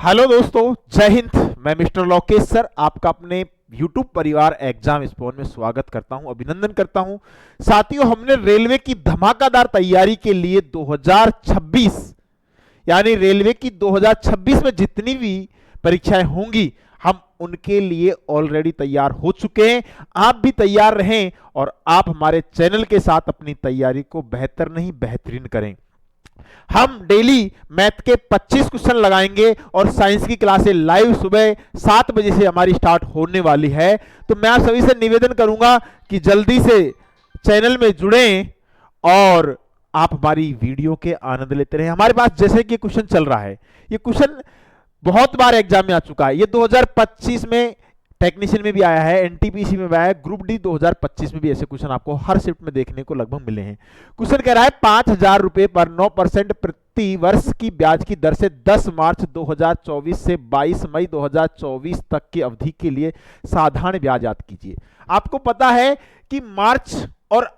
Hello दोस्तों, जय हिंद। मैं मिस्टर लोकेश सर आपका अपने यूट्यूब परिवार एग्जाम स्पोन में स्वागत करता हूं, अभिनंदन करता हूं। साथियों, हमने रेलवे की धमाकेदार तैयारी के लिए 2026 यानी रेलवे की 2026 में जितनी भी परीक्षाएं होंगी हम उनके लिए ऑलरेडी तैयार हो चुके हैं। आप भी तैयार रहें और आप हमारे चैनल के साथ अपनी तैयारी को बेहतर नहीं बेहतरीन करें। हम डेली मैथ के 25 क्वेश्चन लगाएंगे और साइंस की क्लासें लाइव सुबह 7 बजे से हमारी स्टार्ट होने वाली है। तो मैं आप सभी से निवेदन करूंगा कि जल्दी से चैनल में जुड़ें और आप हमारी वीडियो के आनंद लेते रहें। हमारे पास जैसे कि क्वेश्चन चल रहा है, ये क्वेश्चन बहुत बार एग्जाम में आ चुका है। ये 2025 में टेक्नीशियन में भी आया है, एनटीपीसी में भी आया है, ग्रुप डी 2025 में भी ऐसे क्वेश्चन आपको हर शिफ्ट में देखने को लगभग मिले हैं। क्वेश्चन कह रहा है 5,000 रुपए पर 9% प्रति वर्ष की ब्याज की दर से 10 मार्च 2024 से 22 मई 2024 तक की अवधि के लिए साधारण ब्याज याद कीजिए। आपको पता है कि मार्च और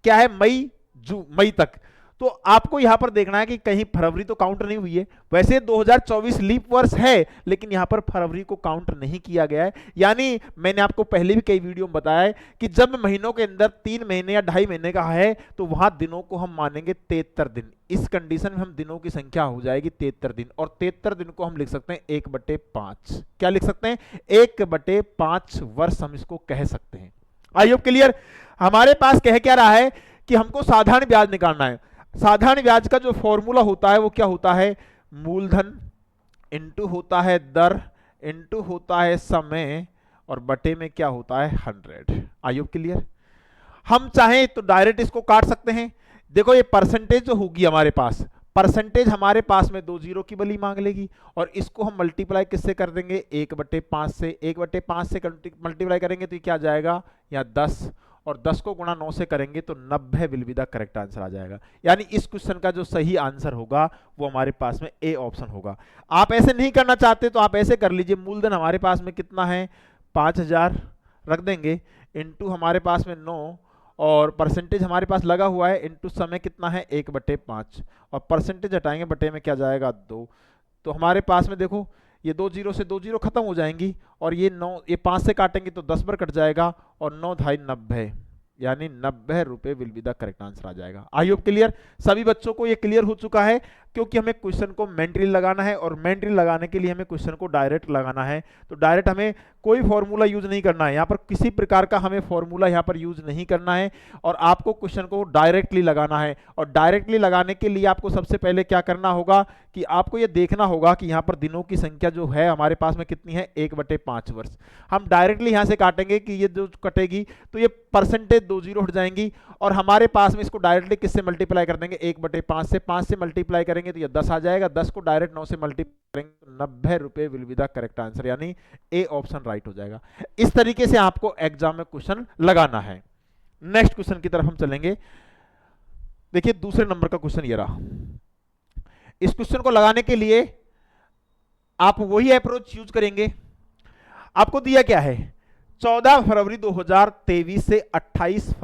क्या है मई तक, तो आपको यहां पर देखना है कि कहीं फरवरी तो काउंट नहीं हुई है। वैसे 2024 लीप वर्ष है, लेकिन यहां पर फरवरी को काउंट नहीं किया गया है। यानी मैंने आपको पहले भी कई वीडियो में बताया है कि जब महीनों के अंदर 3 महीने या 2.5 महीने का है तो वहां दिनों को हम मानेंगे 73 दिन। इस कंडीशन में हम दिनों की संख्या हो जाएगी 73 दिन, और 73 दिन को हम लिख सकते हैं 1/5। क्या लिख सकते हैं? 1/5 वर्ष हम इसको कह सकते हैं। आई होप क्लियर। हमारे पास कह क्या रहा है कि हमको साधारण ब्याज निकालना है। साधारण ब्याज का जो फॉर्मूला होता है वो क्या होता है? मूलधन इनटू होता है दर इनटू होता है समय और बटे में क्या होता है 100। आई होप क्लियर। हम चाहें तो डायरेक्ट इसको काट सकते हैं। देखो ये परसेंटेज जो होगी हमारे पास, परसेंटेज हमारे पास में 2 जीरो की बली मांग लेगी और इसको हम मल्टीप्लाई किससे कर देंगे? 1/5 से। 1/5 से मल्टीप्लाई करेंगे तो ये क्या आ जाएगा? यहाँ 10, और 10 को गुणा 9 से करेंगे तो 90 will be the correct answer आ जाएगा। यानी इस क्वेश्चन का जो सही आंसर होगा वो हमारे पास में ए ऑप्शन होगा। आप ऐसे नहीं करना चाहते तो आप ऐसे कर लीजिए। मूलधन हमारे पास में कितना है? 5,000 रख देंगे, इनटू हमारे पास में 9, और परसेंटेज हमारे पास लगा हुआ है, इनटू समय कितना है? 1/5, और परसेंटेज हटाएंगे, बटे में क्या जाएगा? 2। तो हमारे पास में देखो ये 2 जीरो से 2 जीरो खत्म हो जाएंगी, और ये 9, ये 5 से काटेंगे तो 10 बार कट जाएगा, और 9 धाई 90, यानी 90 रुपए will be the correct answer आ जाएगा। I hope clear. सभी बच्चों को ये क्लियर हो चुका है, क्योंकि हमें क्वेश्चन को मेंटली लगाना है, और मेंटली लगाने के लिए हमें क्वेश्चन को डायरेक्ट लगाना है। तो डायरेक्ट हमें कोई फॉर्मूला यूज नहीं करना है, यहाँ पर किसी प्रकार का हमें फॉर्मूला यहाँ पर यूज नहीं करना है, और आपको क्वेश्चन को डायरेक्टली लगाना है। और डायरेक्टली लगाने के लिए आपको सबसे पहले क्या करना होगा कि आपको ये देखना होगा कि यहाँ पर दिनों की संख्या जो है हमारे पास में कितनी है? 1/5 वर्ष। हम डायरेक्टली यहाँ से काटेंगे कि ये जो कटेगी तो ये परसेंटेज 2 जीरो हट जाएंगी, और हमारे पास में इसको डायरेक्टली किससे मल्टीप्लाई कर देंगे? 1/5 से। 5 से मल्टीप्लाई करेंगे तो ये 10 आ जाएगा, 10 को डायरेक्ट 9 से मल्टीप्लाई करेंगे तो 90 रुपए will be the correct answer, यानी ए ऑप्शन राइट हो जाएगा। इस तरीके से आपको एग्जाम में क्वेश्चन लगाना है। नेक्स्ट क्वेश्चन की तरफ हम चलेंगे। देखिए दूसरे नंबर का क्वेश्चन ये रहा। इस क्वेश्चन को लगाने के लिए आप वही अप्रोच यूज करेंगे। आपको दिया क्या है? 14 फरवरी 2023 से 28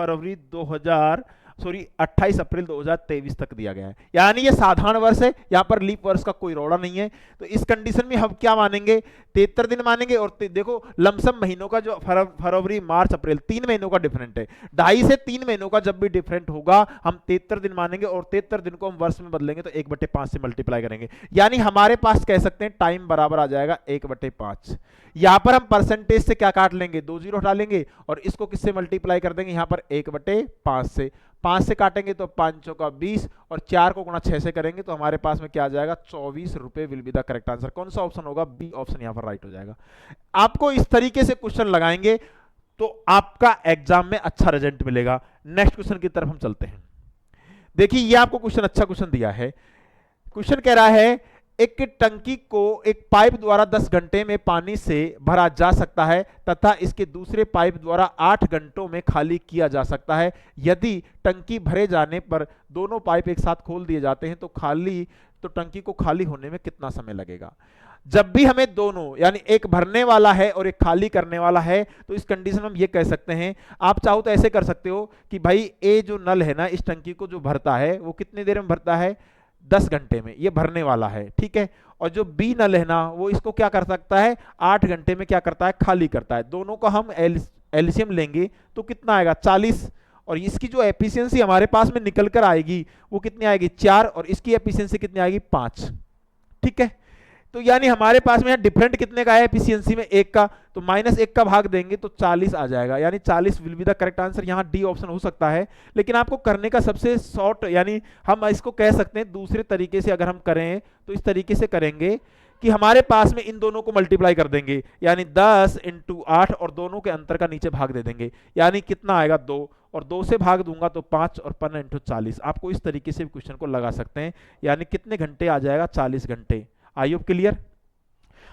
अप्रैल 2023 तक दिया गया है। यानी ये साधारण वर्ष है, यहां पर लीप वर्ष का कोई रौला नहीं है। तो इस कंडीशन में हम क्या मानेंगे? 73 दिन मानेंगे। और देखो लमसम महीनों का जो फरवरी मार्च अप्रैल 3 महीनों का डिफरेंट है, 2.5 से 3 महीनों का जब भी डिफरेंट होगा हम 73 दिन मानेंगे, और 73 दिन को हम वर्ष में बदलेंगे तो 1/5 से मल्टीप्लाई करेंगे। यानी हमारे पास कह सकते हैं टाइम बराबर आ जाएगा 1/5। यहां पर हम परसेंटेज से क्या काट लेंगे? 2 जीरो हटा लेंगे, और इसको किससे मल्टीप्लाई कर देंगे? यहां पर 1/5 से। 5 से काटेंगे तो 5 चौका 20, और 4 को गुणा 6 से करेंगे तो हमारे पास में क्या आ जाएगा? 24 रुपए will be the correct answer. कौन सा ऑप्शन होगा? बी ऑप्शन यहां पर राइट हो जाएगा। आपको इस तरीके से क्वेश्चन लगाएंगे तो आपका एग्जाम में अच्छा रिजल्ट मिलेगा। नेक्स्ट क्वेश्चन की तरफ हम चलते हैं। देखिए ये आपको क्वेश्चन अच्छा क्वेश्चन दिया है। क्वेश्चन कह रहा है एक टंकी को एक पाइप द्वारा 10 घंटे में पानी से भरा जा सकता है तथा इसके दूसरे पाइप द्वारा 8 घंटों में खाली किया जा सकता है। यदि टंकी भरे जाने पर दोनों पाइप एक साथ खोल दिए जाते हैं तो टंकी को खाली होने में कितना समय लगेगा? जब भी हमें दोनों, यानी एक भरने वाला है और एक खाली करने वाला है, तो इस कंडीशन में हम ये कह सकते हैं, आप चाहो तो ऐसे कर सकते हो कि भाई ए जो नल है ना, इस टंकी को जो भरता है वो कितनी देर में भरता है? 10 घंटे में ये भरने वाला है, ठीक है। और जो बी नल है ना, वो इसको क्या कर सकता है, 8 घंटे में क्या करता है, खाली करता है। दोनों का हम एलसीएम लेंगे तो कितना आएगा, 40। और इसकी जो एफिशिएंसी हमारे पास में निकल कर आएगी वो कितनी आएगी, 4, और इसकी एफिशिएंसी कितनी आएगी, 5, ठीक है। तो यानी हमारे पास में डिफरेंट कितने का है एफिशिएंसी में, 1 का, तो -1 का भाग देंगे तो 40 आ जाएगा, यानी 40 will be the correct answer. यहाँ डी ऑप्शन हो सकता है, लेकिन आपको करने का सबसे शॉर्ट, यानी हम इसको कह सकते हैं दूसरे तरीके से अगर हम करें तो इस तरीके से करेंगे कि हमारे पास में इन दोनों को मल्टीप्लाई कर देंगे, यानी 10 × 8 और दोनों के अंतर का नीचे भाग दे देंगे, यानी कितना आएगा, 2, और 2 से भाग दूंगा तो 5, और 15 × 40। आपको इस तरीके से क्वेश्चन को लगा सकते हैं, यानी कितने घंटे आ जाएगा, 40 घंटे। आई होप क्लियर।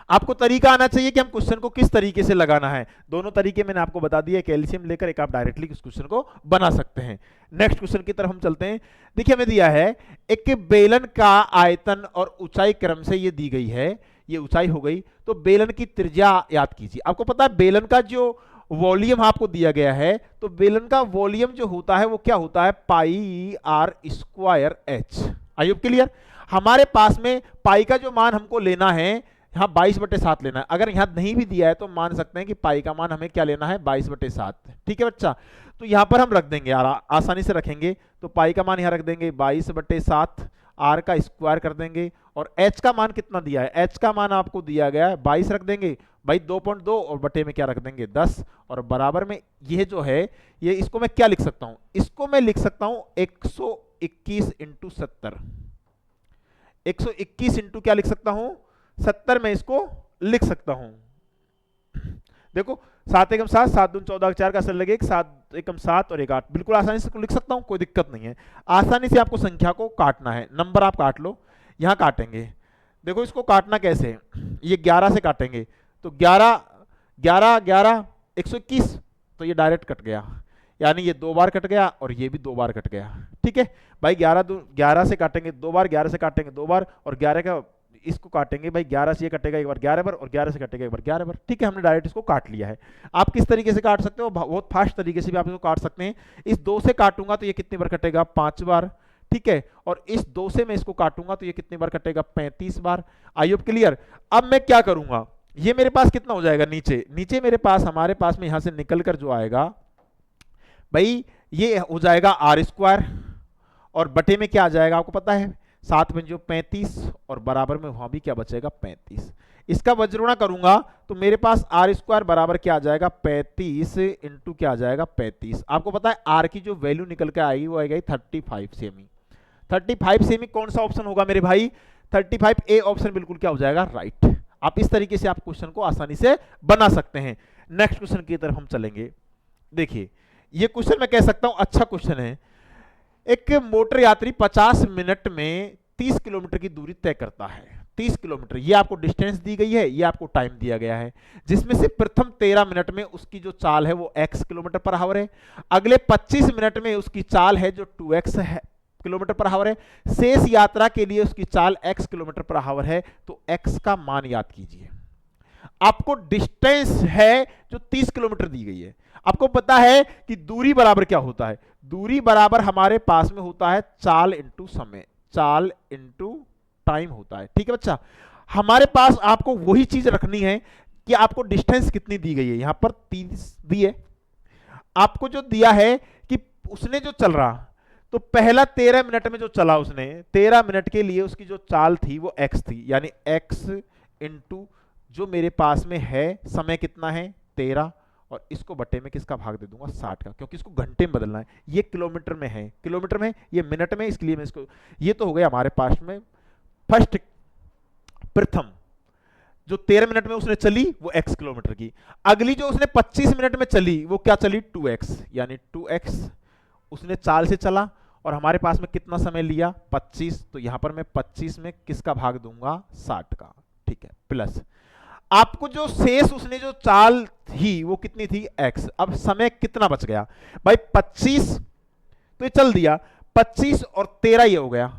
आपको तरीका आना चाहिए कि हम क्वेश्चन को किस तरीके से लगाना है। दोनों तरीके मैंने आपको बता दिया, कैल्शियम लेकर एक आप डायरेक्टली इस क्वेश्चन को बना सकते हैं। नेक्स्ट क्वेश्चन की तरफ हम चलते हैं। देखिए हमें दिया है एक बेलन का आयतन और ऊंचाई क्रम से ये दी गई है, ये ऊंचाई हो गई, तो बेलन की त्रिज्या याद कीजिए। आपको पता है बेलन का जो वॉल्यूम आपको दिया गया है, तो बेलन का वॉल्यूम जो होता है वो क्या होता है, πr²h। आई होप क्लियर। हमारे पास में पाई का जो मान हमको लेना है, यहाँ 22/7 लेना है। अगर यहाँ नहीं भी दिया है तो मान सकते हैं कि पाई का मान हमें क्या लेना है, 22/7, ठीक है बच्चा। तो यहाँ पर हम रख देंगे यार, आसानी से रखेंगे, तो पाई का मान यहाँ रख देंगे 22/7, आर का स्क्वायर कर देंगे, और एच का मान कितना दिया है, एच का मान आपको दिया गया है 22 रख देंगे भाई, 2.2, और बटे में क्या रख देंगे, 10, और बराबर में ये जो है, ये इसको मैं क्या लिख सकता हूं, इसको मैं लिख सकता हूं 121 × 70, 121 इंटू क्या लिख सकता हूं, 70 में इसको लिख सकता हूं। देखो 7 एकम 7, 7 दूनी 14, 4 का असर लगे, 7 एकम 7 और 1 8, बिल्कुल आसानी से लिख सकता हूं, कोई दिक्कत नहीं है। आसानी से आपको संख्या को काटना है, नंबर आप काट लो, यहां काटेंगे। देखो इसको काटना कैसे, ये 11 से काटेंगे, तो 11 11 11 121, तो ये डायरेक्ट कट गया, यानी ये 2 बार कट गया और ये भी 2 बार कट गया, ठीक है भाई। 11 से काटेंगे 2 बार, 11 से काटेंगे 2 बार, और 11 का इसको काटेंगे भाई, 11 से ये कटेगा एक बार 11 बार, और 11 से कटेगा एक बार 11 बार, ठीक है। हमने डायरेक्ट इसको काट लिया है। आप किस तरीके से काट सकते हो, बहुत फास्ट तरीके से भी आप इसको काट सकते हैं। इस 2 से काटूंगा तो ये कितनी बार कटेगा, 5 बार, ठीक है। और इस 2 से मैं इसको काटूंगा तो ये कितनी बार कटेगा, 35 बार। आई होप क्लियर। अब मैं क्या करूंगा, ये मेरे पास कितना हो जाएगा, नीचे मेरे पास, हमारे पास में यहां से निकल कर जो आएगा भाई, ये हो जाएगा r², और बटे में क्या आ जाएगा आपको पता है, 7 में जो 35, और बराबर में वहां भी क्या बचेगा, 35। इसका वज्रोणा करूंगा तो मेरे पास r² बराबर क्या आ जाएगा, 35 इंटू क्या आ जाएगा, 35। आपको पता है r की जो वैल्यू निकल के आएगी वो आएगी 35 सेमी। 35 सेमी कौन सा ऑप्शन होगा मेरे भाई, 35 ए ऑप्शन बिल्कुल क्या हो जाएगा, राइट। आप इस तरीके से आप क्वेश्चन को आसानी से बना सकते हैं। नेक्स्ट क्वेश्चन की तरफ हम चलेंगे। देखिए ये क्वेश्चन मैं कह सकता हूं अच्छा क्वेश्चन है। एक मोटर यात्री 50 मिनट में 30 किलोमीटर की दूरी तय करता है। 30 किलोमीटर, ये आपको डिस्टेंस दी गई है, ये आपको टाइम दिया गया है, जिसमें से प्रथम 13 मिनट में उसकी जो चाल है वो x किलोमीटर/आवर है। अगले 25 मिनट में उसकी चाल है जो 2x है किलोमीटर/आवर है। शेष यात्रा के लिए उसकी चाल x किलोमीटर/आवर है। तो x का मान याद कीजिए। आपको डिस्टेंस है जो 30 किलोमीटर दी गई है। आपको पता है कि दूरी बराबर क्या होता है, दूरी बराबर हमारे पास में होता है चाल इंटू समय, चाल इंटू टाइम होता है, ठीक है बच्चा। हमारे पास आपको वही चीज रखनी है कि आपको डिस्टेंस कितनी दी गई है, यहां पर 30 दी है। आपको जो दिया है कि उसने जो चल रहा, तो पहला 13 मिनट में जो चला उसने, 13 मिनट के लिए उसकी जो चाल थी वो x थी, यानी x इंटू जो मेरे पास में है समय कितना है 13, और इसको बटे में किसका भाग दे दूंगा 60 का, क्योंकि इसको घंटे में बदलना है। ये किलोमीटर में है, किलोमीटर में, ये मिनट में, इसलिए मैं इसको, ये तो हो गया हमारे पास में फर्स्ट प्रथम जो 13 मिनट में उसने चली वो x किलोमीटर की। अगली जो उसने 25 मिनट में चली वो क्या चली 2x, यानी 2x उसने चाल से चला, और हमारे पास में कितना समय लिया 25, तो यहां पर मैं 25 में किसका भाग दूंगा 60 का, ठीक है। प्लस आपको जो शेष उसने जो चाल थी वो कितनी थी x। अब समय कितना बच गया भाई 25, तो ये चल दिया 25 और 13 ये हो गया।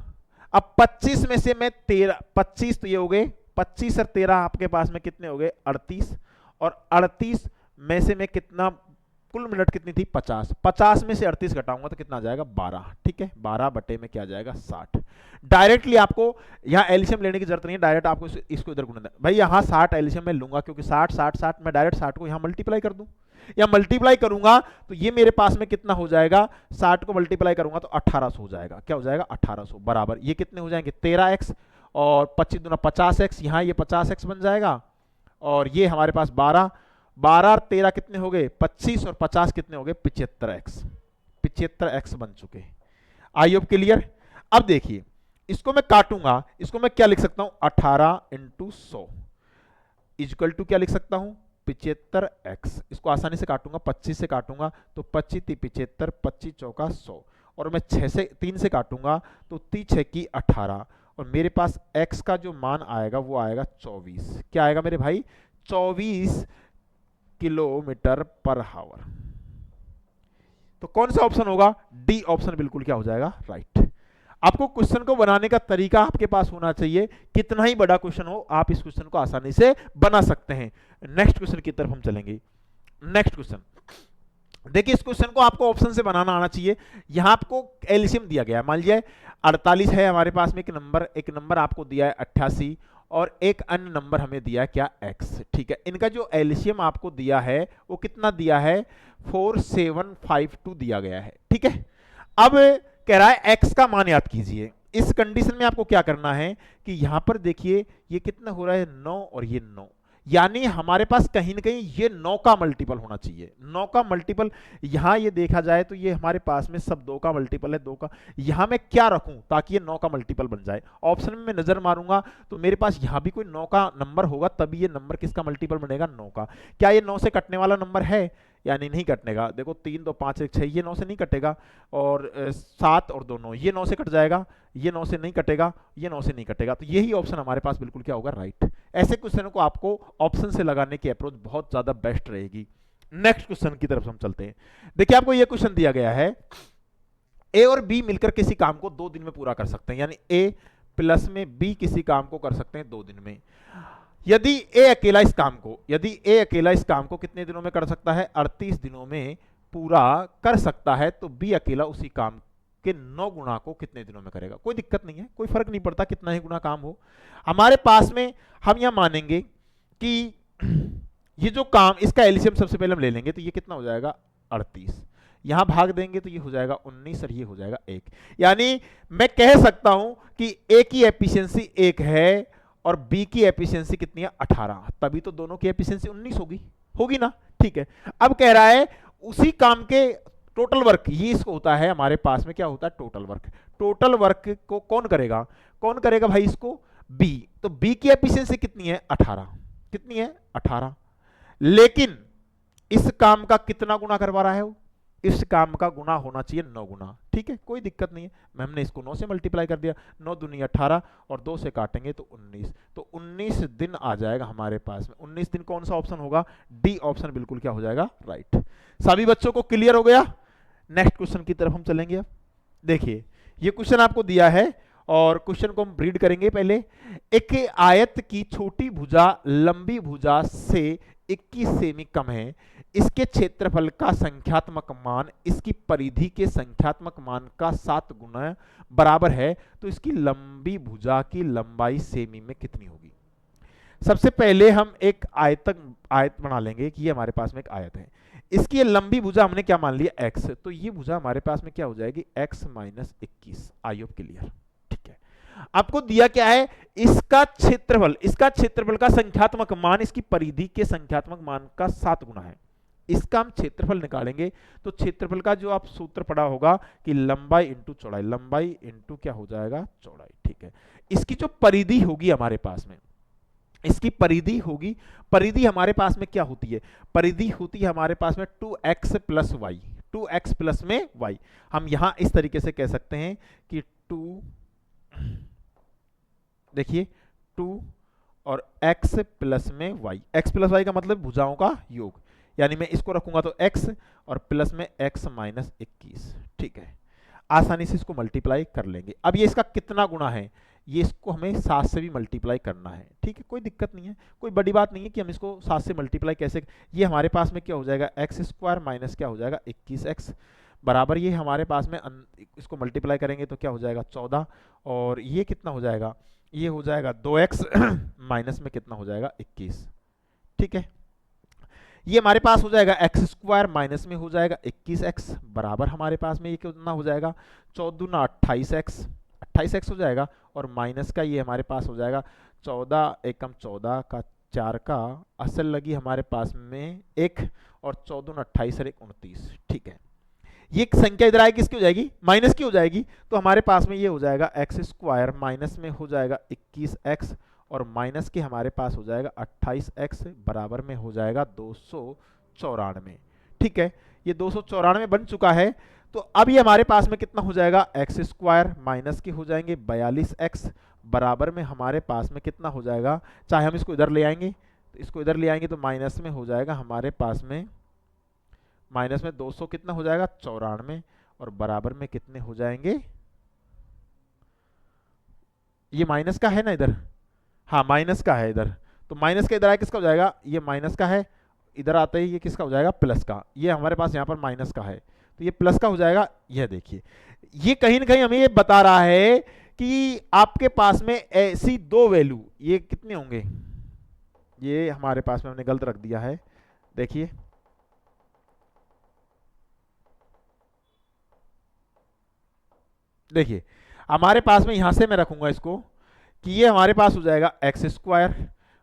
अब 25 में से मैं 13, 25 तो ये हो गए, 25 और 13 आपके पास में कितने हो गए 38, और 38 में से मैं कितना कुल मिनट कितनी थी 50, 50 में से 38 घटाऊंगा तो कितना आ जाएगा 12, ठीक है 12 बटे में क्या आ जाएगा 60। डायरेक्टली आपको यहाँ एलसीएम लेने की जरूरत नहीं है, डायरेक्ट आपको इसको इधर गुणा, भाई यहाँ 60 एलसीएम में लूंगा क्योंकि 60 60 60 मैं डायरेक्ट 60 को यहाँ मल्टीप्लाई कर दूं, या मल्टीप्लाई करूंगा तो ये मेरे पास में कितना हो जाएगा, 60 को मल्टीप्लाई करूंगा तो 1800 हो जाएगा, क्या हो जाएगा 1800 बराबर ये कितने हो जाएंगे 13x और 25 दूना 50x, यहाँ ये 50x बन जाएगा और ये हमारे पास 12 12 और 13 कितने हो गए 25 और 50 कितने हो गए 75x, 75x बन चुके। आई होप क्लियर। अब देखिए इसको मैं काटूंगा, इसको मैं क्या लिख सकता हूं 18 इंटू 100 इक्वल टू क्या लिख सकता हूं 75x। इसको आसानी से काटूंगा 25 से काटूंगा तो 25 × 75 25 चौका 100 और मैं 3 से काटूंगा तो 3 6 की 18 और मेरे पास x का जो मान आएगा वो आएगा 24, क्या आएगा मेरे भाई 24 किलोमीटर पर आवर। तो कौन सा ऑप्शन होगा डी ऑप्शन बिल्कुल क्या हो जाएगा राइट। आपको क्वेश्चन को बनाने का तरीका आपके पास होना चाहिए, कितना ही बड़ा क्वेश्चन हो आप इस क्वेश्चन को आसानी से बना सकते हैं। नेक्स्ट क्वेश्चन की तरफ हम चलेंगे। नेक्स्ट क्वेश्चन देखिए, इस क्वेश्चन को आपको ऑप्शन से बनाना आना चाहिए। यहां आपको एलसीएम दिया गया है, मान लीजिए 48 है हमारे पास में एक नंबर आपको दिया है 88 और एक अन्य नंबर हमें दिया है क्या x, ठीक है। इनका जो एलसीएम आपको दिया है वो कितना दिया है 4752 दिया गया है, ठीक है। अब कह रहा है x का मान याद कीजिए। इस कंडीशन में आपको क्या करना है कि यहां पर देखिए ये कितना हो रहा है 9 और ये 9, यानी हमारे पास कहीं ना कहीं ये 9 का मल्टीपल होना चाहिए। 9 का मल्टीपल यहां ये देखा जाए तो ये हमारे पास में सब 2 का मल्टीपल है, 2 का। यहां मैं क्या रखूं ताकि ये 9 का मल्टीपल बन जाए, ऑप्शन में मैं नजर मारूंगा तो मेरे पास यहां भी कोई 9 का नंबर होगा, तभी ये नंबर किसका मल्टीपल बनेगा 9 का। क्या ये 9 से कटने वाला नंबर है यानी नहीं कटनेगा। देखो 3 2 5 1 6 ये 9 से नहीं कटेगा और 7 और 2 9 ये 9 से कट जाएगा, ये 9 से नहीं कटेगा, ये 9 से नहीं कटेगा। तो यही ऑप्शन हमारे पास बिल्कुल क्या होगा राइट। ऐसे क्वेश्चन को आपको ऑप्शन से लगाने की अप्रोच बहुत ज्यादा बेस्ट रहेगी। नेक्स्ट क्वेश्चन की तरफ हम चलते हैं। देखिए आपको यह क्वेश्चन दिया गया है ए और बी मिलकर किसी काम को 2 दिन में पूरा कर सकते हैं, यानी ए प्लस में बी किसी काम को कर सकते हैं 2 दिन में। यदि ए अकेला इस काम को कितने दिनों में कर सकता है 38 दिनों में पूरा कर सकता है, तो बी अकेला उसी काम के 9 गुना को कितने दिनों में करेगा। कोई दिक्कत नहीं है, कोई फर्क नहीं पड़ता कितना ही गुना काम हो। हमारे पास में हम यह मानेंगे कि ये जो काम इसका एलसीएम सबसे पहले हम ले लेंगे तो ये कितना हो जाएगा 38, यहां भाग देंगे तो ये हो जाएगा 19 और ये हो जाएगा 1, यानी मैं कह सकता हूं कि ए की एफिशिएंसी 1 है और बी की एफिशिएंसी कितनी है 18, तभी तो दोनों की एफिशिएंसी 19 होगी ना, ठीक है। अब कह रहा है उसी काम के टोटल वर्क, ये इसको होता है हमारे पास में क्या होता है टोटल वर्क को कौन करेगा भाई इसको बी। तो बी की एफिशिएंसी कितनी है 18, लेकिन इस काम का कितना गुना करवा रहा है वो, इस काम का गुना होना चाहिए 9 गुना, ठीक है। कोई दिक्कत नहीं है, हमने इसको 9 से मल्टीप्लाई कर दिया, 9 दूनी 18 और 2 से काटेंगे तो 19, तो 19 दिन आ जाएगा हमारे पास में। 19 दिन कौन सा ऑप्शन होगा डी ऑप्शन बिल्कुल क्या हो जाएगा राइट। सभी बच्चों को क्लियर हो गया। नेक्स्ट क्वेश्चन की तरफ हम चलेंगे। अब देखिए ये क्वेश्चन आपको दिया है और क्वेश्चन को हम रीड करेंगे। पहले एक आयत की छोटी भुजा लंबी भुजा से 21 सेमी कम है, इसके क्षेत्रफल का संख्यात्मक मान इसकी परिधि के संख्यात्मक मान का 7 गुना बराबर है, तो इसकी लंबी भुजा की लंबाई सेमी में कितनी होगी। सबसे पहले हम एक आयत बना लेंगे कि ये हमारे पास में एक आयत है, इसकी ये लंबी भुजा हमने क्या मान लिया x, तो ये भुजा हमारे पास में क्या हो जाएगी x - 21। आई होप क्लियर, ठीक है। आपको दिया क्या है इसका क्षेत्रफल का संख्यात्मक मान इसकी परिधि के संख्यात्मक मान का 7 गुना है। इसका हम क्षेत्रफल निकालेंगे तो क्षेत्रफल का जो आप सूत्र पढ़ा होगा कि लंबाई इंटू चौड़ाई, लंबाई इंटू क्या हो जाएगा चौड़ाई, ठीक है। इसकी जो परिधि होगी हमारे पास में, इसकी परिधि होगी, परिधि हमारे पास में क्या होती है, परिधि होती है हमारे पास में 2x + y, 2x प्लस में y। हम यहां इस तरीके से कह सकते हैं कि 2 देखिए 2 और x प्लस में y, x प्लस y का मतलब भुजाओं का योग, यानी मैं इसको रखूंगा तो x और प्लस में x - 21, ठीक है। आसानी से इसको मल्टीप्लाई कर लेंगे। अब ये इसका कितना गुना है, ये इसको हमें 7 से भी मल्टीप्लाई करना है, ठीक है, कोई दिक्कत नहीं है, कोई बड़ी बात नहीं है कि हम इसको 7 से मल्टीप्लाई कैसे। ये हमारे पास में क्या हो जाएगा, एक्स स्क्वायर माइनस क्या हो जाएगा 21x बराबर, ये हमारे पास में इसको मल्टीप्लाई करेंगे तो क्या हो जाएगा 14, और ये कितना हो जाएगा, ये हो जाएगा 2x माइनस में कितना हो जाएगा 21, ठीक है। ये हमारे पास हो जाएगा एक्स स्क्वायर माइनस में हो जाएगा 21x बराबर हमारे पास में ये कितना हो जाएगा 14 दूना 28x हो जाएगा, और माइनस का ये हमारे पास हो जाएगा 14 एकम 14 का 4 का असल लगी हमारे पास में 1, और 14 दूना 28 और 1 29, ठीक है। ये संख्या इधर आएगी किसकी हो जाएगी, माइनस की हो जाएगी, तो हमारे पास में ये हो जाएगा एक्स स्क्वायर माइनस में हो जाएगा 21x और माइनस के हमारे पास हो जाएगा 28x बराबर में हो जाएगा 294, ठीक है। ये 294 बन चुका है, तो अब ये हमारे पास में कितना हो जाएगा एक्स स्क्वायर माइनस के हो जाएंगे 42x बराबर में हमारे पास में कितना हो जाएगा, चाहे हम इसको इधर ले आएंगे, तो इसको इधर ले आएंगे तो माइनस में हो जाएगा हमारे पास में माइनस में 200 कितना हो जाएगा 94, और बराबर में कितने हो जाएंगे, ये माइनस का है ना इधर, हाँ माइनस का है इधर, तो माइनस का इधर आया किसका हो जाएगा, ये माइनस का है, इधर आते ही ये किसका हो जाएगा प्लस का, ये हमारे पास यहाँ पर माइनस का है तो ये प्लस का हो जाएगा। यह देखिए ये कहीं ना कहीं हमें ये बता रहा है कि आपके पास में ऐसी दो वैल्यू, ये कितने होंगे, ये हमारे पास में हमने गलत रख दिया है, देखिए देखिए हमारे पास में यहां से मैं रखूंगा इसको कि ये हमारे पास हो जाएगा एक्स स्क्वायर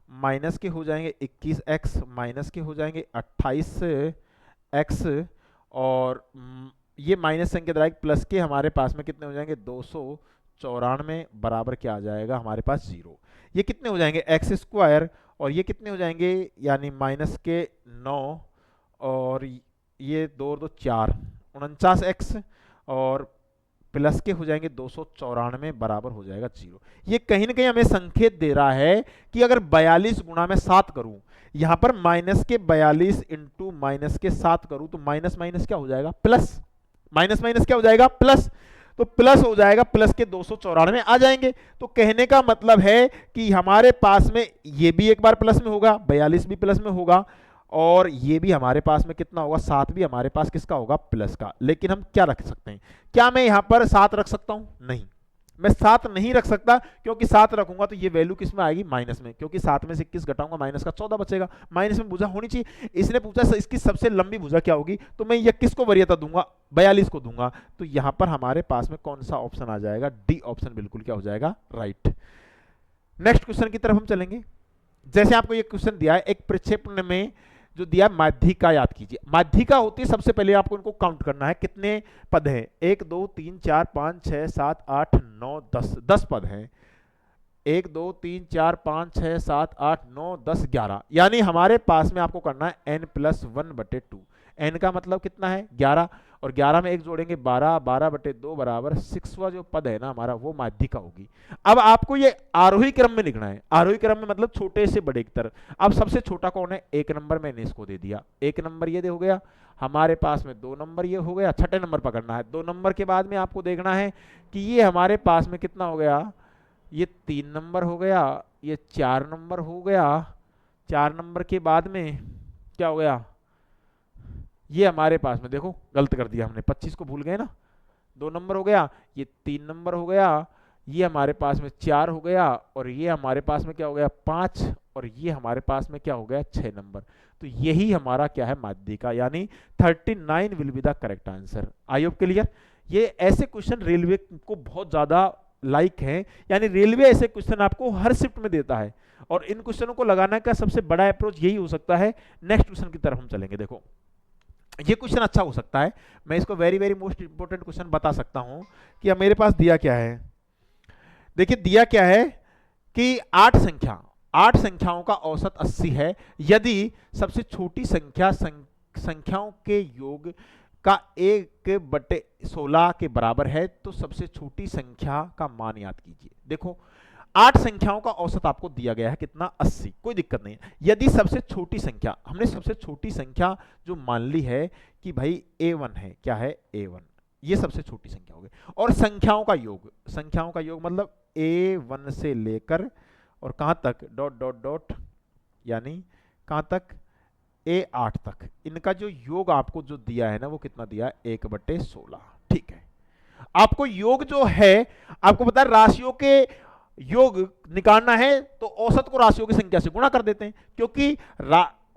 माइनस के हो जाएंगे 21x माइनस के हो जाएंगे 28x, और ये माइनस संख्या द्वारा प्लस के हमारे पास में कितने हो जाएंगे 294 बराबर क्या आ जाएगा हमारे पास 0। ये कितने हो जाएंगे एक्स स्क्वायर और ये कितने हो जाएंगे यानी माइनस के 9 और ये 2 2 4 49x और प्लस के हो जाएंगे 294 बराबर हो जाएगा 0। ये कहीं ना कहीं हमें संकेत दे रहा है कि अगर 42 गुणा में 7 करूं, यहां पर माइनस के 42 इंटू माइनस के 7 करूं तो माइनस माइनस क्या हो जाएगा प्लस, माइनस माइनस क्या हो जाएगा प्लस, तो प्लस हो जाएगा, प्लस के 294 आ जाएंगे। तो कहने का मतलब है कि हमारे पास में ये भी एक बार प्लस में होगा, 42 भी प्लस में होगा, और ये भी हमारे पास में कितना होगा 7 भी हमारे पास किसका होगा प्लस का। लेकिन हम क्या रख सकते हैं, क्या मैं यहां पर 7 रख सकता हूं, नहीं मैं 7 नहीं रख सकता, क्योंकि 7 रखूंगा तो ये वैल्यू किस में आएगी माइनस में, क्योंकि 7 में से 21 घटाऊंगा माइनस का 14 बचेगा, माइनस में भुजा होनी चाहिए। इसने पूछा इसकी सबसे लंबी भुजा क्या होगी, तो मैं 21 को वरीयता दूंगा 42 को दूंगा, तो यहां पर हमारे पास में कौन सा ऑप्शन आ जाएगा, डी ऑप्शन बिल्कुल क्या हो जाएगा राइट। नेक्स्ट क्वेश्चन की तरफ हम चलेंगे। जैसे आपको ये क्वेश्चन दिया है, एक प्रक्षेपण में जो दिया माध्यिका याद कीजिए, माध्यिका होती है सबसे पहले आपको इनको काउंट करना है, कितने पद हैं 1 2 3 4 5 6 7 8 9 10, 10 पद हैं, 1 2 3 4 5 6 7 8 9 10 11, यानी हमारे पास में आपको करना है n+1/2, n का मतलब कितना है 11, और 11 में एक जोड़ेंगे 12, 12/2 बराबर 6वां जो पद है ना हमारा वो माध्यिका होगी। अब आपको ये आरोही क्रम में लिखना है, आरोही क्रम में मतलब छोटे से बड़े की तरफ। अब सबसे छोटा कौन है, 1 नंबर मैंने इसको दे दिया, 1 नंबर ये हो गया, हमारे पास में 2 नंबर ये हो गया, छठे नंबर पकड़ना है, 2 नंबर के बाद में आपको देखना है कि ये हमारे पास में कितना हो गया, ये 3 नंबर हो गया, ये 4 नंबर हो गया, 4 नंबर के बाद में क्या हो गया, ये हमारे पास में देखो गलत कर दिया हमने, 25 को भूल गए ना, 2 नंबर हो गया, ये 3 नंबर हो गया, ये हमारे पास में 4 हो गया, और ये हमारे पास में क्या हो गया 5, और ये हमारे पास में क्या हो गया 6 नंबर। तो यही हमारा क्या है माध्यिका, यानी 39 will be the correct answer. I hope clear. ये ऐसे क्वेश्चन रेलवे को बहुत ज्यादा लाइक है, यानी रेलवे ऐसे क्वेश्चन आपको हर शिफ्ट में देता है, और इन क्वेश्चनों को लगाने का सबसे बड़ा अप्रोच यही हो सकता है। नेक्स्ट क्वेश्चन की तरफ हम चलेंगे। देखो ये क्वेश्चन अच्छा हो सकता है, मैं इसको very very most important question बता सकता हूं कि अब मेरे पास दिया क्या है। देखिए दिया क्या है कि 8 संख्याओं का औसत 80 है, यदि सबसे छोटी संख्याओं के योग का 1/16 के बराबर है तो सबसे छोटी संख्या का मान याद कीजिए। देखो 8 संख्याओं का औसत आपको दिया गया है कितना 80, कोई दिक्कत नहीं है। यदि सबसे छोटी संख्या, हमने सबसे छोटी संख्या जो मान ली है कि भाई A1 है, क्या है A1, ये सबसे छोटी संख्या हो गई, और संख्याओं का योग मतलब A1 से लेकर और कहाँ तक डॉट डॉट डॉट यानी कहाँ तक A8 तक, इनका जो योग आपको जो दिया है ना वो कितना दिया है 1/16। ठीक है, आपको योग जो है, आपको पता है राशियों के योग निकालना है तो औसत को राशियों की संख्या से गुणा कर देते हैं, क्योंकि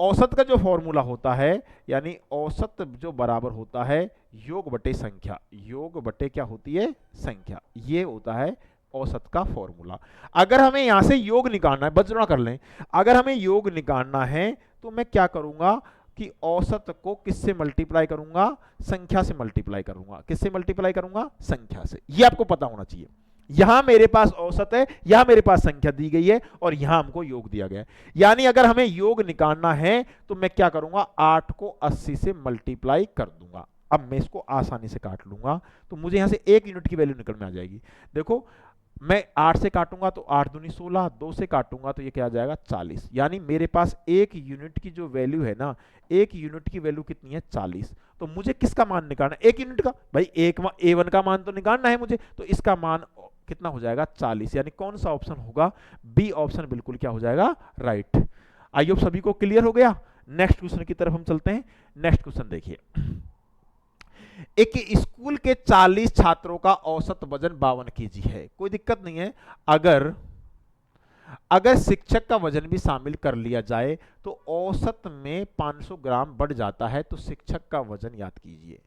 औसत का जो फॉर्मूला होता है यानी औसत जो बराबर होता है योग बटे संख्या, योग बटे क्या होती है संख्या, ये होता है औसत का फॉर्मूला। अगर हमें यहां से योग निकालना है, बस कर लें, अगर हमें योग निकालना है तो मैं क्या करूंगा कि औसत को किससे मल्टीप्लाई करूंगा, संख्या से मल्टीप्लाई करूंगा। किससे मल्टीप्लाई करूंगा, संख्या से। ये आपको पता होना चाहिए। यहां मेरे पास औसत है, यहां मेरे पास संख्या दी गई है और यहां हमको योग दिया गया है। यानी अगर हमें योग निकालना है तो मैं क्या करूंगा, 8 को 80 से मल्टीप्लाई कर दूंगा। अब मैं इसको आसानी से काट लूंगा तो मुझे यहां से 1 यूनिट की वैल्यू निकल में आ जाएगी। देखो मैं 8 से काटूंगा तो 8 दूनी 16, 2 से काटूंगा तो ये क्या आ जाएगा 40। यानी मेरे पास 1 यूनिट की जो वैल्यू है ना, 1 यूनिट की वैल्यू कितनी है 40। तो मुझे किसका मान निकालना है, 1 यूनिट का। भाई A1 का मान तो निकालना है मुझे, तो इसका मान कितना हो जाएगा 40। यानी कौन सा ऑप्शन होगा, बी ऑप्शन बिल्कुल क्या हो जाएगा राइट। आई होप सभी को क्लियर हो गया। नेक्स्ट क्वेश्चन की तरफ हम चलते हैं। नेक्स्ट क्वेश्चन देखिए, एक स्कूल के 40 छात्रों का औसत वजन 52 केजी है। कोई दिक्कत नहीं है, अगर शिक्षक का वजन भी शामिल कर लिया जाए तो औसत में 500 ग्राम बढ़ जाता है, तो शिक्षक का वजन याद कीजिए।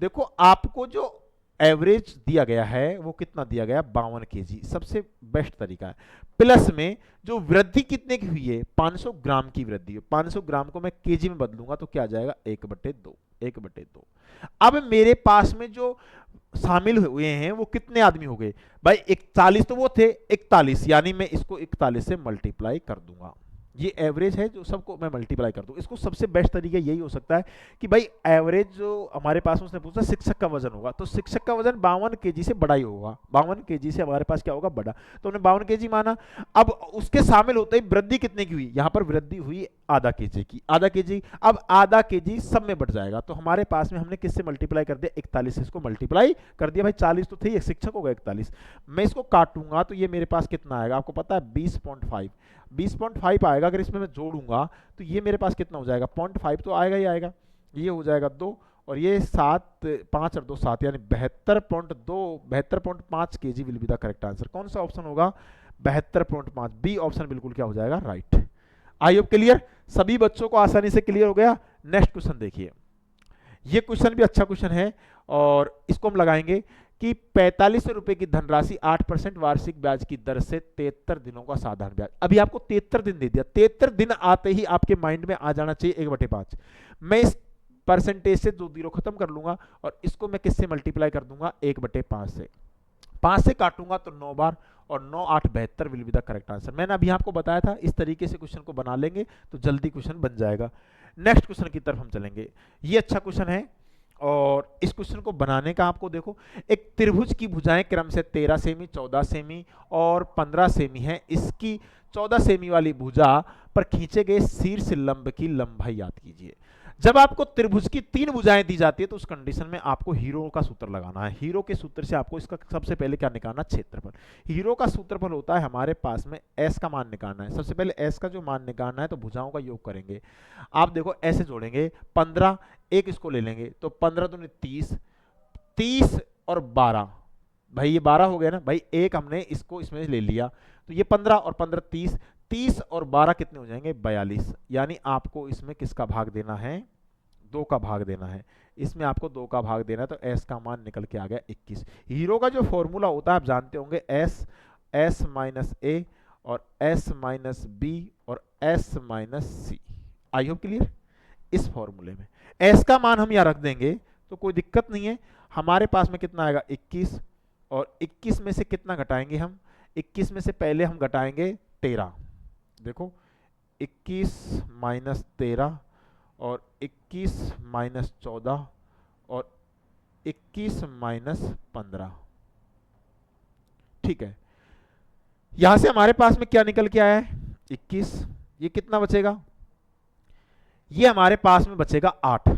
देखो आपको जो एवरेज दिया गया है वो कितना दिया गया 52 केजी, सबसे बेस्ट तरीका है। प्लस में जो वृद्धि कितने की हुई है 500 ग्राम की वृद्धि है, 500 ग्राम को मैं केजी में बदलूंगा तो क्या आ जाएगा 1/2, 1/2। अब मेरे पास में जो शामिल हुए हैं वो कितने आदमी हो गए भाई, 41 तो वो थे 41, यानी मैं इसको 41 से मल्टीप्लाई कर दूंगा। ये एवरेज है जो सबको मैं मल्टीप्लाई कर दूं। इसको सबसे बेस्ट तरीका यही हो सकता है कि भाई एवरेज जो हमारे पास उसने पूछा शिक्षक का वजन होगा, तो शिक्षक का वजन 52 केजी से बड़ा ही होगा, 52 केजी से हमारे पास क्या होगा बड़ा, तो हमने 52 केजी माना। अब उसके शामिल होते ही वृद्धि कितने की हुई, यहाँ पर वृद्धि हुई आधा केजी की, आधा केजी। अब आधा केजी सब में बढ़ जाएगा, तो हमारे पास में हमने किससे मल्टीप्लाई कर दिया 41 से इसको मल्टीप्लाई कर दिया। भाई 40 तो थे, एक शिक्षक होगा 41, मैं इसको काटूंगा तो ये मेरे पास कितना आएगा आपको पता है 20.5, 20.5 आएगा। अगर इसमें मैं जोड़ूंगा तो ये मेरे पास कितना हो जाएगा 0.5 तो आएगा ही आएगा, ये हो जाएगा 2 और ये 7, 5 और 2 7, यानी 72.5 KG will be the correct answer. कौन सा ऑप्शन होगा 72.5, बी ऑप्शन बिल्कुल क्या हो जाएगा राइट। आई होप क्लियर, सभी बच्चों को आसानी से क्लियर हो गया। नेक्स्ट क्वेश्चन देखिए, ये क्वेश्चन भी अच्छा क्वेश्चन है और इसको हम लगाएंगे कि 4500 रुपए की धनराशि 8% वार्षिक ब्याज की दर से 73 दिनों का साधारण ब्याज। अभी आपको 73 दिन दे दिया, 73 दिन आते ही आपके माइंड में आ जाना चाहिए 1/5। मैं इस परसेंटेज से 2 जीरो खत्म कर लूंगा और इसको मैं किससे मल्टीप्लाई कर दूंगा 1/5 से, 5 से काटूंगा तो 9 बार और 9 8 72 will be the correct answer. मैंने अभी आपको बताया था इस तरीके से क्वेश्चन को बना लेंगे तो जल्दी क्वेश्चन बन जाएगा। नेक्स्ट क्वेश्चन की तरफ हम चलेंगे। ये अच्छा क्वेश्चन है और इस क्वेश्चन को बनाने का आपको देखो, एक त्रिभुज की भुजाएं क्रम से 13 सेमी, 14 सेमी और 15 सेमी है। इसकी 14 सेमी वाली भुजा पर खींचे गए शीर्ष लंब की लंबाई याद कीजिए। जब आपको त्रिभुज की 3 भुजाएं दी जाती है तो उस कंडीशन में आपको हीरो का सूत्र लगाना है। हीरो के सूत्र से आपको इसका सबसे पहले क्या निकालना, क्षेत्रफल। हीरो का सूत्रफल होता है हमारे पास में एस का मान निकालना है। सबसे पहले एस का जो मान निकालना है तो भुजाओं का योग करेंगे। आप देखो ऐसे जोड़ेंगे 15, एक इसको ले लेंगे तो 15 दूनी 30, 30 और 12, भाई ये 12 हो गया ना भाई, एक हमने इसको इसमें ले लिया तो ये 15 और 15 30, 30 और 12 कितने हो जाएंगे 42। यानी आपको इसमें किसका भाग देना है 2 का भाग देना है। इसमें आपको 2 का भाग देना है तो एस का मान निकल के आ गया 21। हीरो का जो फॉर्मूला होता है आप जानते होंगे एस माइनस ए और एस माइनस बी और S minus C. I hope clear. इस फॉर्मूले में एस का मान हम यहाँ रख देंगे तो कोई दिक्कत नहीं है। हमारे पास में कितना आएगा 21 और 21 में से कितना घटाएंगे हम, 21 में से पहले हम घटाएंगे 13। देखो 21 माइनस 13 और 21 माइनस 14 और 21 माइनस 15। ठीक है, यहां से हमारे पास में क्या निकल के आया है 21। ये कितना बचेगा, ये हमारे पास में बचेगा 8।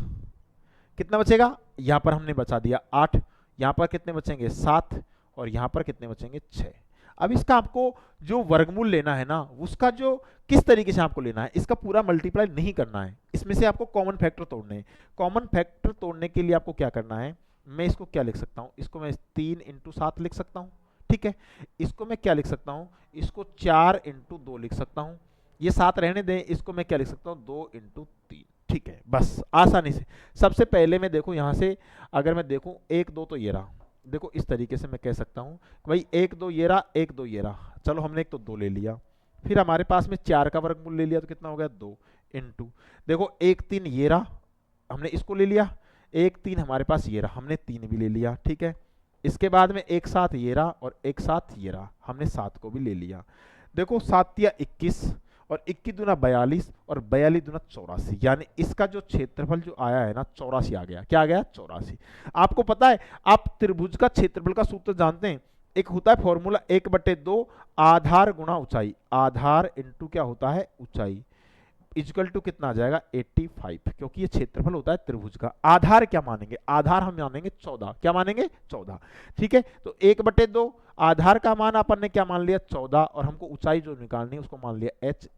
कितना बचेगा, यहां पर हमने बचा दिया 8, यहां पर कितने बचेंगे 7 और यहां पर कितने बचेंगे 6। अब इसका आपको जो वर्गमूल लेना है ना, उसका जो किस तरीके से आपको लेना है, इसका पूरा मल्टीप्लाई नहीं करना है, इसमें से आपको कॉमन फैक्टर तोड़ने हैं। कॉमन फैक्टर तोड़ने के लिए आपको क्या करना है, मैं इसको क्या लिख सकता हूँ, इसको मैं 3 इंटू 7 लिख सकता हूँ, ठीक है। इसको मैं क्या लिख सकता हूँ, इसको 4 इंटू 2 लिख सकता हूँ, ये 7 रहने दें, इसको मैं क्या लिख सकता हूँ, 2 इंटू 3, ठीक है। बस आसानी से सबसे पहले मैं देखो यहाँ से अगर मैं देखूँ 1 2 तो ये रहा, देखो इस तरीके से मैं कह सकता हूँ भाई 1 2 ये रहा, 1 2 ये रहा, चलो हमने एक तो 2 ले लिया, फिर हमारे पास में 4 का वर्गमूल ले लिया तो कितना हो गया 2 इंटू, देखो 1 3 ये रहा, हमने इसको ले लिया, 1 3 हमारे पास ये रहा, हमने 3 भी ले लिया, ठीक है। इसके बाद में 1 7 ये रहा और 1 7 ये रहा, हमने 7 को भी ले लिया। देखो 7 या 21 और 21 दूना 42 और 42 दूना 84, यानी इसका जो क्षेत्रफल जो आया है ना 84 आ गया। क्या आ गया, 84। आपको पता है आप त्रिभुज का क्षेत्रफल का सूत्र जानते हैं, एक होता है फॉर्मूला 1/2 आधार गुणा ऊंचाई, आधार इंटू क्या होता है ऊंचाई, इक्वल टू कितना आ जाएगा 85, क्योंकि ये क्षेत्रफल होता है त्रिभुज का। आधार क्या मानेंगे, आधार हम मानेंगे 14, क्या मानेंगे 14, ठीक है। तो 1/2 आधार का मान अपन ने क्या मान लिया 14 और हमको ऊंचाई जो निकालनी है उसको मान लिया h,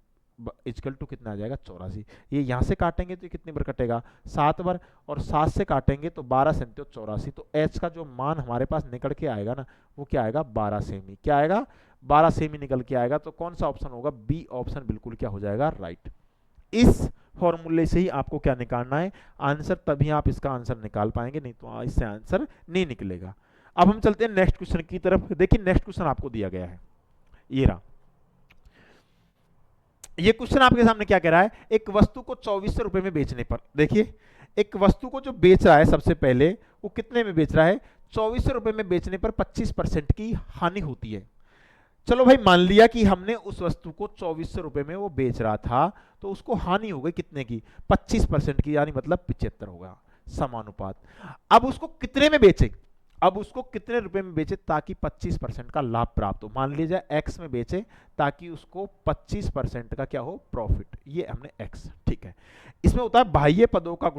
इक्वल टू कितना आ जाएगा 84। ये यहाँ से काटेंगे तो ये कितनी बार कटेगा 7 बार, और 7 से काटेंगे तो 12 से 84, तो h का जो मान हमारे पास निकल के आएगा ना वो क्या आएगा 12 सेमी, क्या आएगा 12 सेमी निकल के आएगा। तो कौन सा ऑप्शन होगा, बी ऑप्शन बिल्कुल क्या हो जाएगा राइट। इस फॉर्मूले से ही आपको क्या निकालना है आंसर, तभी आप इसका आंसर निकाल पाएंगे, नहीं तो इससे आंसर नहीं निकलेगा। अब हम चलते हैं नेक्स्ट क्वेश्चन की तरफ। देखिए नेक्स्ट क्वेश्चन आपको दिया गया है, ये रहा। ये क्वेश्चन आपके सामने क्या कह रहा है, एक वस्तु को 2400 रुपए में बेचने पर, देखिए एक वस्तु को जो बेच रहा है सबसे पहले वो कितने में बेच रहा है, 2400 रुपए में बेचने पर 25% की हानि होती है। चलो भाई मान लिया कि हमने उस वस्तु को 2400 रुपए में वो बेच रहा था, तो उसको हानि हो गई कितने की 25% की, यानी मतलब 75 होगा समानुपात। अब उसको कितने में बेचे, अब उसको कितने रुपए में बेचे ताकि 25% का लाभ प्राप्त हो, मान लीजिए x में बेचे ताकि उसको 25% का क्या हो प्रॉफिट, ये हमने x, ठीक है। इसमें होता है बाह्य पदों का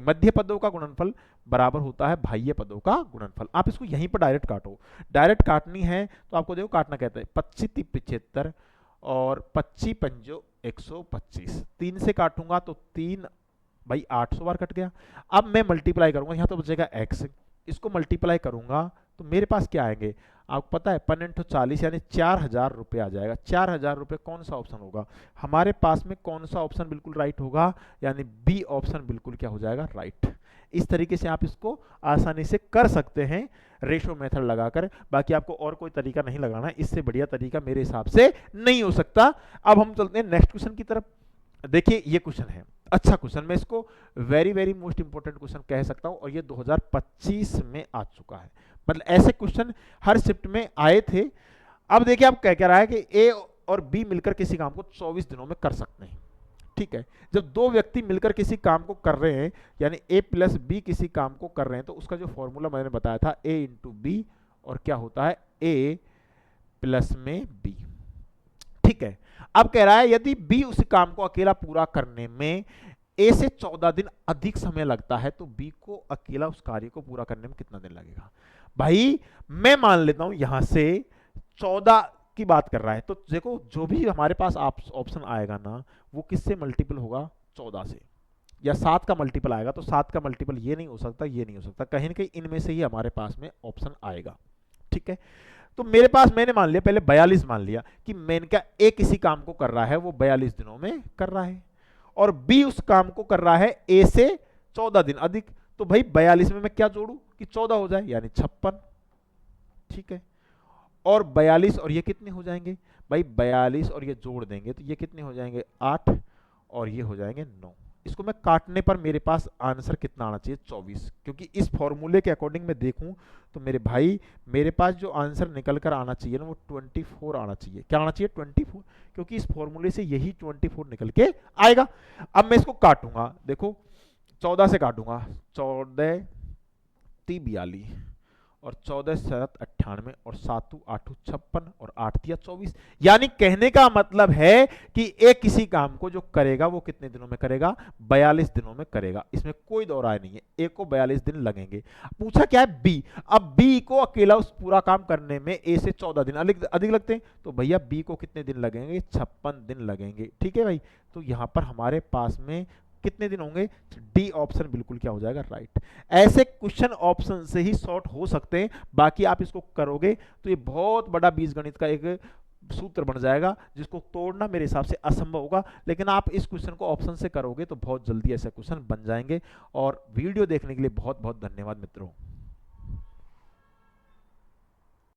मध्य पदों का गुणनफल बराबर होता है बाह्य पदों का गुणनफल। आप इसको यहीं पर डायरेक्ट काटो, डायरेक्ट काटनी है तो आपको देखो काटना कहते हैं 25 75 और 25 पंजो 125, 3 से काटूंगा तो 3 भाई 800 बार कट गया। अब मैं मल्टीप्लाई करूंगा, यहाँ तो बचेगा x, इसको मल्टीप्लाई करूंगा तो मेरे पास क्या आएंगे आपको पता है 1540 यानी 4000 रुपये आ जाएगा। 4000 रुपये कौन सा ऑप्शन होगा हमारे पास में, कौन सा ऑप्शन बिल्कुल राइट होगा, यानी बी ऑप्शन बिल्कुल क्या हो जाएगा राइट। इस तरीके से आप इसको आसानी से कर सकते हैं रेशो मेथड लगाकर, बाकी आपको और कोई तरीका नहीं लगाना है, इससे बढ़िया तरीका मेरे हिसाब से नहीं हो सकता। अब हम चलते हैं नेक्स्ट क्वेश्चन की तरफ। देखिए ये क्वेश्चन है अच्छा क्वेश्चन, मैं इसको very very most important question कह सकता हूं, और ये 2025 में आ चुका है, मतलब ऐसे क्वेश्चन हर शिफ्ट में आए थे। अब देखिए आप कह रहा है कि ए और बी मिलकर किसी काम को 24 दिनों में कर सकते हैं, ठीक है। जब दो व्यक्ति मिलकर किसी काम को कर रहे हैं, यानी ए प्लस बी किसी काम को कर रहे हैं, तो उसका जो फॉर्मूला मैंने बताया था ए इंटू बी, और क्या होता है ए प्लस में बी, ठीक है। अब कह रहा है यदि बी उस काम को अकेला पूरा करने में ए से 14 दिन अधिक समय लगता है, तो बी को अकेला उस कार्य को पूरा करने में कितना दिन लगेगा। भाई मैं मान लेता हूं यहां से 14 की बात कर रहा है, तो देखो जो भी हमारे पास ऑप्शन आएगा ना वो किससे मल्टीपल होगा 14 से, या 7 का मल्टीपल आएगा, तो 7 का मल्टीपल ये नहीं हो सकता, ये नहीं हो सकता, कहीं ना कहीं इनमें से ही हमारे पास में ऑप्शन आएगा, ठीक है। तो मेरे पास मैंने मान लिया पहले 42 मान लिया कि मैंने क्या ए किसी काम को कर रहा है वो 42 दिनों में कर रहा है, और बी उस काम को कर रहा है ए से 14 दिन अधिक, तो भाई 42 में मैं क्या जोड़ू कि 14 हो जाए, यानी 56, ठीक है। और 42 और ये कितने हो जाएंगे भाई 42 और ये जोड़ देंगे तो ये कितने हो जाएंगे 8, और ये हो जाएंगे 9। इसको मैं काटने पर मेरे पास आंसर कितना आना चाहिए 24, क्योंकि इस फॉर्मूले के अकॉर्डिंग मैं देखूं तो मेरे भाई मेरे पास जो आंसर निकल कर आना चाहिए ना वो 24 आना चाहिए। क्या आना चाहिए 24, क्योंकि इस फॉर्मूले से यही 24 निकल के आएगा। अब मैं इसको काटूंगा, देखो 14 से काटूंगा 14 3 42 और 14 शरत 98 और 7 8 56 और 8 तिया 24। यानी कहने का मतलब है कि एक किसी काम को जो करेगा वो कितने दिनों में करेगा, 42 दिनों में करेगा। इसमें कोई दो राय नहीं है, ए को 42 दिन लगेंगे। पूछा क्या है, बी। अब बी को अकेला उस पूरा काम करने में ए से 14 दिन अधिक लगते हैं, तो भैया बी को कितने दिन लगेंगे, 56 दिन लगेंगे। ठीक है भाई, तो यहां पर हमारे पास में कितने दिन होंगे, डी ऑप्शन बिल्कुल क्या हो जाएगा, राइट। ऐसे क्वेश्चन ऑप्शन से ही सॉर्ट हो सकते हैं, बाकी आप इसको करोगे तो ये बहुत बड़ा बीजगणित का एक सूत्र बन जाएगा जिसको तोड़ना मेरे हिसाब से असंभव होगा। लेकिन आप इस क्वेश्चन को ऑप्शन से करोगे तो बहुत जल्दी ऐसे क्वेश्चन बन जाएंगे। और वीडियो देखने के लिए बहुत बहुत धन्यवाद मित्रों।